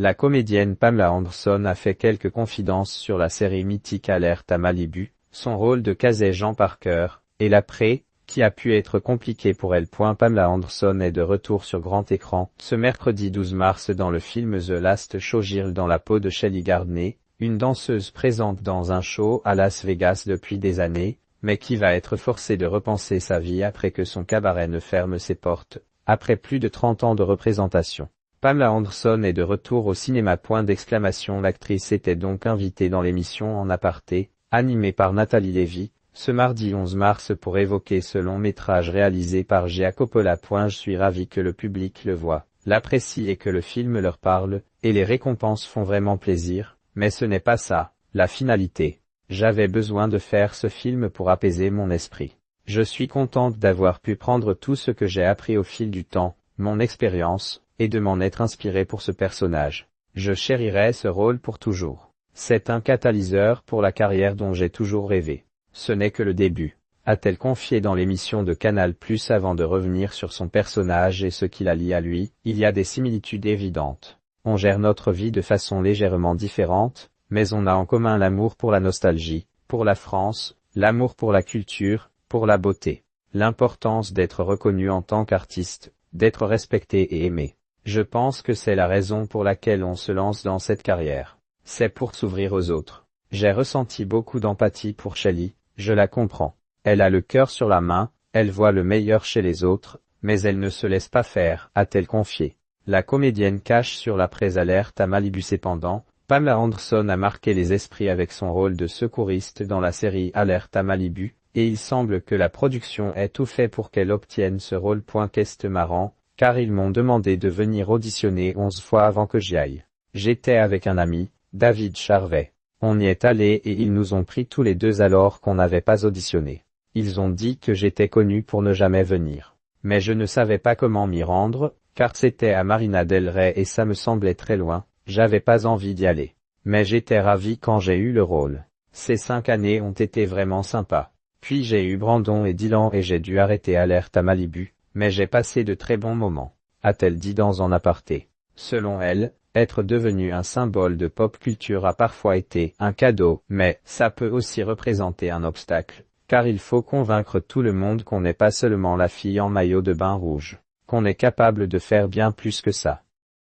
La comédienne Pamela Anderson a fait quelques confidences sur la série mythique Alerte à Malibu, son rôle de Casey Jean Parker, et l'après, qui a pu être compliqué pour elle. Pamela Anderson est de retour sur grand écran, ce mercredi 12 mars dans le film The Last Show. Jill dans la peau de Shelly Gardner, une danseuse présente dans un show à Las Vegas depuis des années, mais qui va être forcée de repenser sa vie après que son cabaret ne ferme ses portes, après plus de 30 ans de représentation. Pamela Anderson est de retour au cinéma. L'actrice était donc invitée dans l'émission En aparté, animée par Nathalie Lévy, ce mardi 11 mars pour évoquer ce long métrage réalisé par Gia Coppola. Je suis ravi que le public le voit, l'apprécie et que le film leur parle, et les récompenses font vraiment plaisir, mais ce n'est pas ça, la finalité. J'avais besoin de faire ce film pour apaiser mon esprit. Je suis contente d'avoir pu prendre tout ce que j'ai appris au fil du temps, mon expérience, et de m'en être inspiré pour ce personnage. Je chérirai ce rôle pour toujours. C'est un catalyseur pour la carrière dont j'ai toujours rêvé. Ce n'est que le début, a-t-elle confié dans l'émission de Canal+ avant de revenir sur son personnage et ce qui la lie à lui. Il y a des similitudes évidentes. On gère notre vie de façon légèrement différente, mais on a en commun l'amour pour la nostalgie, pour la France, l'amour pour la culture, pour la beauté. L'importance d'être reconnu en tant qu'artiste, d'être respecté et aimé. Je pense que c'est la raison pour laquelle on se lance dans cette carrière. C'est pour s'ouvrir aux autres. J'ai ressenti beaucoup d'empathie pour Shelly, je la comprends. Elle a le cœur sur la main, elle voit le meilleur chez les autres, mais elle ne se laisse pas faire, a-t-elle confié. La comédienne cache sur l'après-alerte à Malibu. Cependant, Pamela Anderson a marqué les esprits avec son rôle de secouriste dans la série Alerte à Malibu, et il semble que la production ait tout fait pour qu'elle obtienne ce rôle. Qu'est-ce marrant, car ils m'ont demandé de venir auditionner 11 fois avant que j'y aille. J'étais avec un ami, David Charvet. On y est allé et ils nous ont pris tous les deux alors qu'on n'avait pas auditionné. Ils ont dit que j'étais connu pour ne jamais venir. Mais je ne savais pas comment m'y rendre, car c'était à Marina del Rey et ça me semblait très loin, j'avais pas envie d'y aller. Mais j'étais ravi quand j'ai eu le rôle. Ces 5 années ont été vraiment sympas. Puis j'ai eu Brandon et Dylan et j'ai dû arrêter Alerte à Malibu, mais j'ai passé de très bons moments, a-t-elle dit dans En aparté. Selon elle, être devenu un symbole de pop culture a parfois été un cadeau, mais ça peut aussi représenter un obstacle, car il faut convaincre tout le monde qu'on n'est pas seulement la fille en maillot de bain rouge, qu'on est capable de faire bien plus que ça.